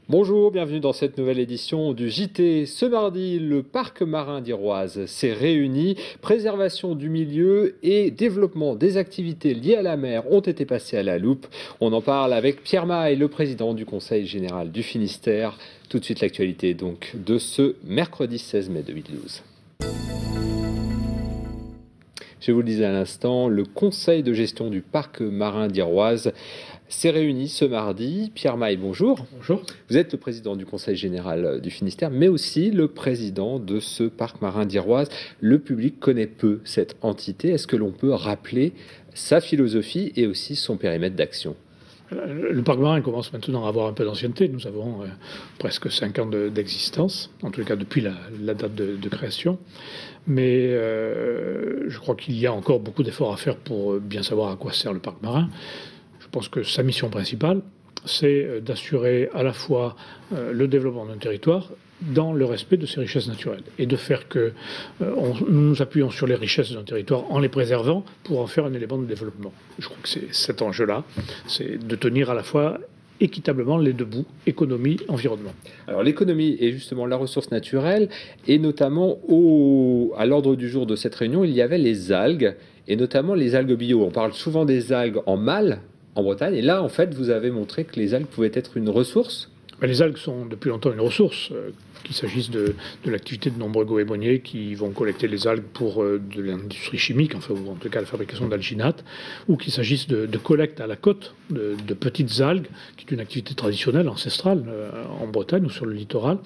Bonjour, bienvenue dans cette nouvelle édition du JT. Ce mardi, le parc marin d'Iroise s'est réuni. Préservation du milieu et développement des activités liées à la mer ont été passés à la loupe. On en parle avec Pierre Maille, le président du Conseil général du Finistère. Tout de suite l'actualité donc de ce mercredi 16 mai 2012. Je vous le disais à l'instant, le conseil de gestion du parc marin d'Iroise s'est réuni ce mardi. Pierre Maille, bonjour. Bonjour. Vous êtes le président du conseil général du Finistère, mais aussi le président de ce parc marin d'Iroise. Le public connaît peu cette entité. Est-ce que l'on peut rappeler sa philosophie et aussi son périmètre d'action ? Le parc marin commence maintenant à avoir un peu d'ancienneté. Nous avons presque 5 ans d'existence, en tout cas depuis la date de création. Mais je crois qu'il y a encore beaucoup d'efforts à faire pour bien savoir à quoi sert le parc marin. Je pense que sa mission principale, c'est d'assurer à la fois le développement d'un territoire dans le respect de ses richesses naturelles et de faire que nous nous appuyons sur les richesses d'un territoire en les préservant pour en faire un élément de développement. Je crois que c'est cet enjeu-là, c'est de tenir à la fois équitablement les deux bouts, économie, environnement. Alors l'économie est justement la ressource naturelle et notamment à l'ordre du jour de cette réunion, il y avait les algues et notamment les algues bio. On parle souvent des algues en mâle en Bretagne et là en fait vous avez montré que les algues pouvaient être une ressource. Les algues sont depuis longtemps une ressource, qu'il s'agisse de l'activité de nombreux goémoniers qui vont collecter les algues pour de l'industrie chimique, enfin, ou en tout cas la fabrication d'alginates, ou qu'il s'agisse de collecte à la côte de petites algues, qui est une activité traditionnelle, ancestrale, en Bretagne ou sur le littoral,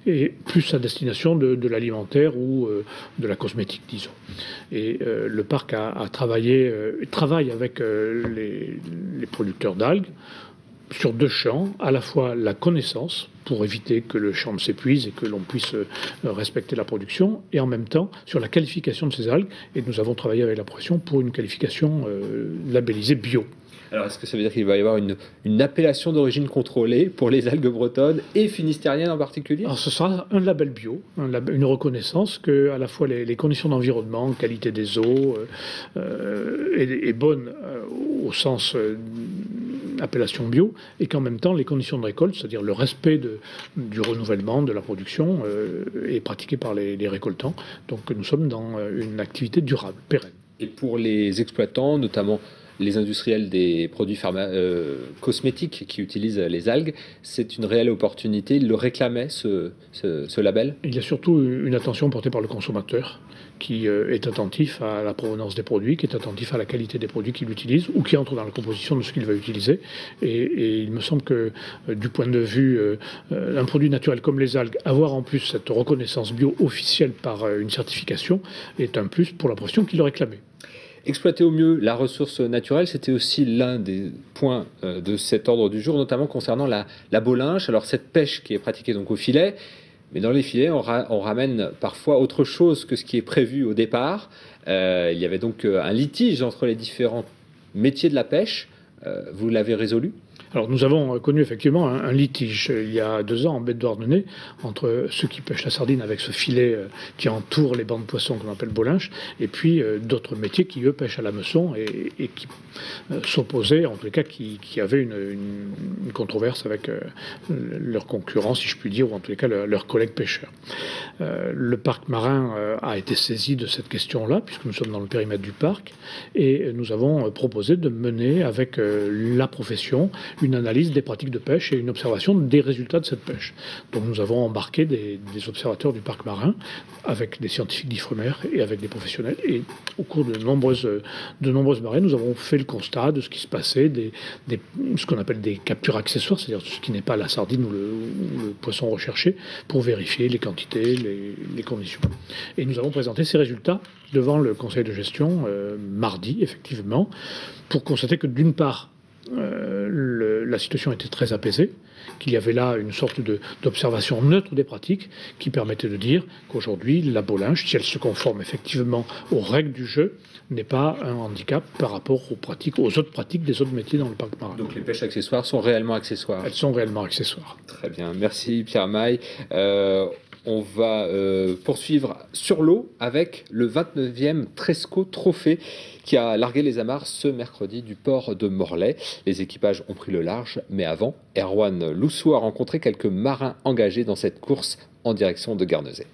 et plus à destination de l'alimentaire ou de la cosmétique, disons. Et le parc travaille avec les producteurs d'algues, sur deux champs, à la fois la connaissance, pour éviter que le champ ne s'épuise et que l'on puisse respecter la production, et en même temps sur la qualification de ces algues. Et nous avons travaillé avec la profession pour une qualification labellisée bio. Alors est-ce que ça veut dire qu'il va y avoir une appellation d'origine contrôlée pour les algues bretonnes et finistériennes en particulier ? Alors ce sera un label bio, une reconnaissance que à la fois les conditions d'environnement, qualité des eaux est bonne au sens appellation bio, et qu'en même temps les conditions de récolte, c'est-à-dire le respect du renouvellement de la production, est pratiqué par les récoltants. Donc nous sommes dans une activité durable, pérenne. Et pour les exploitants, notamment les industriels des produits cosmétiques qui utilisent les algues, c'est une réelle opportunité. Ils le réclamaient, ce label ? Il y a surtout une attention portée par le consommateur qui est attentif à la provenance des produits, qui est attentif à la qualité des produits qu'il utilise ou qui entre dans la composition de ce qu'il va utiliser. Et il me semble que du point de vue d'un produit naturel comme les algues, avoir en plus cette reconnaissance bio officielle par une certification est un plus pour la profession qui le réclamait. Exploiter au mieux la ressource naturelle, c'était aussi l'un des points de cet ordre du jour, notamment concernant la bolinche. Alors cette pêche qui est pratiquée donc au filet, mais dans les filets, on ramène parfois autre chose que ce qui est prévu au départ. Il y avait donc un litige entre les différents métiers de la pêche. Vous l'avez résolu ? Alors nous avons connu effectivement un litige il y a 2 ans en baie de Douarnenez entre ceux qui pêchent la sardine avec ce filet qui entoure les bancs de poissons qu'on appelle bolinche et puis d'autres métiers qui eux pêchent à l'hameçon et qui s'opposaient, en tout cas qui avaient une controverse avec leurs concurrents, si je puis dire, ou en tous les cas leurs collègues pêcheurs. Le parc marin a été saisi de cette question-là puisque nous sommes dans le périmètre du parc et nous avons proposé de mener avec la profession une analyse des pratiques de pêche et une observation des résultats de cette pêche. Donc nous avons embarqué des observateurs du parc marin avec des scientifiques d'Ifremer et avec des professionnels. Et au cours de nombreuses marées, nous avons fait le constat de ce qui se passait, ce qu'on appelle des captures accessoires, c'est-à-dire ce qui n'est pas la sardine ou le poisson recherché, pour vérifier les quantités, les conditions. Et nous avons présenté ces résultats devant le conseil de gestion mardi, effectivement, pour constater que d'une part, la situation était très apaisée, qu'il y avait là une sorte d'observation neutre des pratiques qui permettait de dire qu'aujourd'hui, la bolinche, si elle se conforme effectivement aux règles du jeu, n'est pas un handicap par rapport aux autres pratiques des autres métiers dans le parc marin. Donc les pêches accessoires sont réellement accessoires ? Elles sont réellement accessoires. Très bien, merci Pierre Maille. On va poursuivre sur l'eau avec le 29e Tresco Trophée qui a largué les amarres ce mercredi du port de Morlaix. Les équipages ont pris le large, mais avant, Erwan Loussou a rencontré quelques marins engagés dans cette course en direction de Guernesey.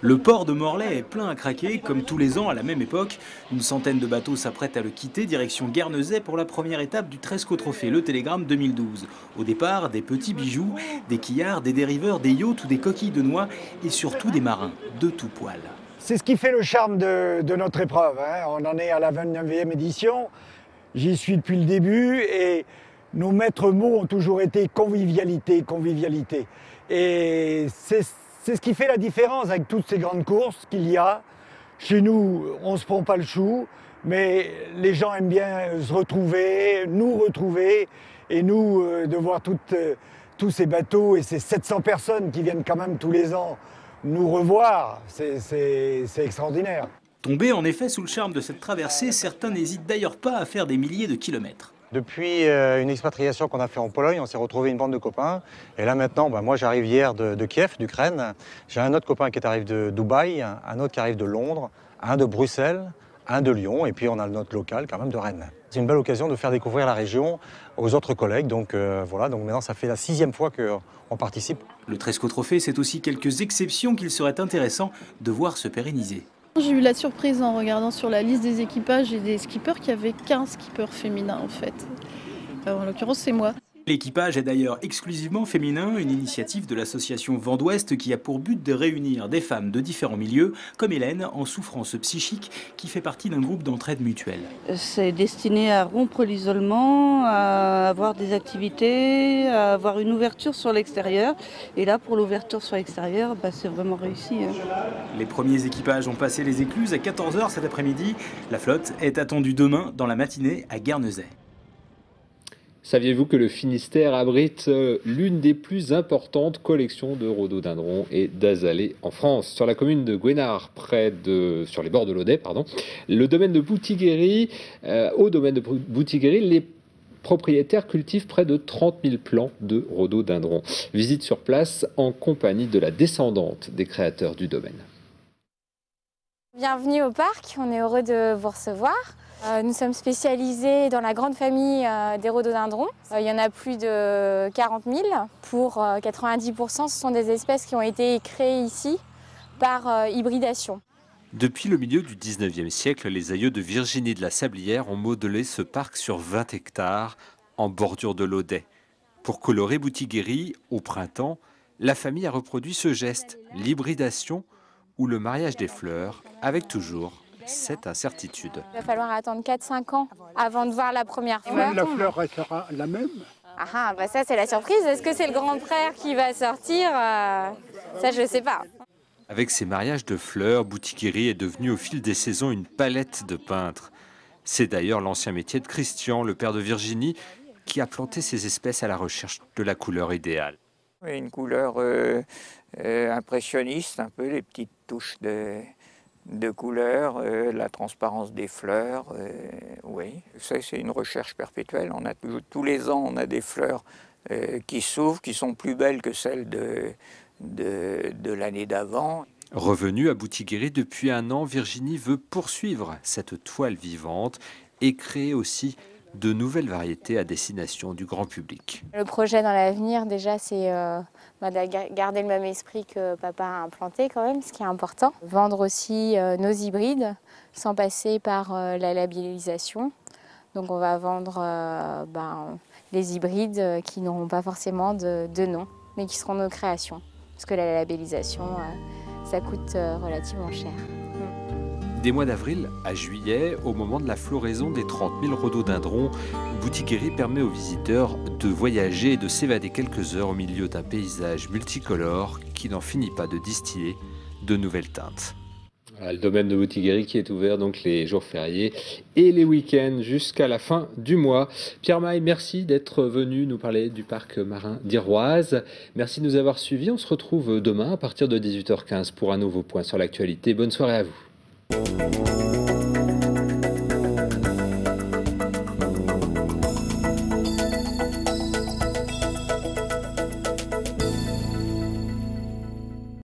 Le port de Morlaix est plein à craquer, comme tous les ans à la même époque. Une centaine de bateaux s'apprêtent à le quitter, direction Guernesey pour la première étape du Tresco Trophée, le Télégramme 2012. Au départ, des petits bijoux, des quillards, des dériveurs, des yachts ou des coquilles de noix et surtout des marins de tout poil. C'est ce qui fait le charme de notre épreuve, hein. On en est à la 29e édition, j'y suis depuis le début et nos maîtres mots ont toujours été convivialité, convivialité. Et c'est ce qui fait la différence avec toutes ces grandes courses qu'il y a. Chez nous, on ne se prend pas le chou, mais les gens aiment bien se retrouver, et nous, de voir tous ces bateaux et ces 700 personnes qui viennent quand même tous les ans nous revoir, c'est extraordinaire. Tombés en effet sous le charme de cette traversée, certains n'hésitent d'ailleurs pas à faire des milliers de kilomètres. Depuis une expatriation qu'on a fait en Pologne, on s'est retrouvé une bande de copains. Et là maintenant, moi j'arrive hier de Kiev, d'Ukraine. J'ai un autre copain qui arrive de Dubaï, un autre qui arrive de Londres, un de Bruxelles, un de Lyon, et puis on a notre local quand même de Rennes. C'est une belle occasion de faire découvrir la région aux autres collègues. Donc voilà, donc maintenant ça fait la 6e fois qu'on participe. Le Tresco Trophée, c'est aussi quelques exceptions qu'il serait intéressant de voir se pérenniser. J'ai eu la surprise en regardant sur la liste des équipages et des skippers qu'il y avait 15 skippers féminins en fait. En l'occurrence, c'est moi. L'équipage est d'ailleurs exclusivement féminin, une initiative de l'association Vent d'Ouest qui a pour but de réunir des femmes de différents milieux, comme Hélène, en souffrance psychique, qui fait partie d'un groupe d'entraide mutuelle. C'est destiné à rompre l'isolement, à avoir des activités, à avoir une ouverture sur l'extérieur. Et là, pour l'ouverture sur l'extérieur, c'est vraiment réussi. Les premiers équipages ont passé les écluses à 14 h cet après-midi. La flotte est attendue demain dans la matinée à Guernesey. Saviez-vous que le Finistère abrite l'une des plus importantes collections de rhododendrons et d'azalées en France? Sur la commune de Gouénard, sur les bords de l'Audet, le domaine de Boutiguéry, au domaine de Boutiguéry, les propriétaires cultivent près de 30 000 plants de rhododendrons. Visite sur place en compagnie de la descendante des créateurs du domaine. Bienvenue au parc, on est heureux de vous recevoir. Nous sommes spécialisés dans la grande famille des rhododendrons. Il y en a plus de 40 000. Pour 90%, ce sont des espèces qui ont été créées ici par hybridation. Depuis le milieu du 19e siècle, les aïeux de Virginie de la Sablière ont modelé ce parc sur 20 hectares en bordure de l'Audet. Pour colorer Boutiguéry, au printemps, la famille a reproduit ce geste, l'hybridation ou le mariage des fleurs, avec toujours cette incertitude. Il va falloir attendre 4-5 ans avant de voir la première fleur. La fleur restera la même. Ça c'est la surprise. Est-ce que c'est le grand frère qui va sortir? Ça je ne sais pas. Avec ses mariages de fleurs, Boutiguéry est devenu au fil des saisons une palette de peintres. C'est d'ailleurs l'ancien métier de Christian, le père de Virginie, qui a planté ces espèces à la recherche de la couleur idéale. Une couleur impressionniste, un peu les petites touches de couleurs, la transparence des fleurs, oui. Ça, c'est une recherche perpétuelle. On a tous les ans, on a des fleurs qui s'ouvrent, qui sont plus belles que celles de l'année d'avant. Revenue à Boutiguéry depuis un an, Virginie veut poursuivre cette toile vivante et créer aussi de nouvelles variétés à destination du grand public. Le projet dans l'avenir, déjà, c'est de garder le même esprit que papa a implanté quand même, ce qui est important. Vendre aussi nos hybrides sans passer par la labellisation. Donc on va vendre les hybrides qui n'auront pas forcément de nom, mais qui seront nos créations. Parce que la labellisation, ça coûte relativement cher. Des mois d'avril à juillet, au moment de la floraison des 30 000 rhododendrons, Boutiguéry permet aux visiteurs de voyager et de s'évader quelques heures au milieu d'un paysage multicolore qui n'en finit pas de distiller de nouvelles teintes. Voilà, le domaine de Boutiguéry qui est ouvert donc les jours fériés et les week-ends jusqu'à la fin du mois. Pierre Maille, merci d'être venu nous parler du parc marin d'Iroise. Merci de nous avoir suivis. On se retrouve demain à partir de 18h15 pour un nouveau point sur l'actualité. Bonne soirée à vous.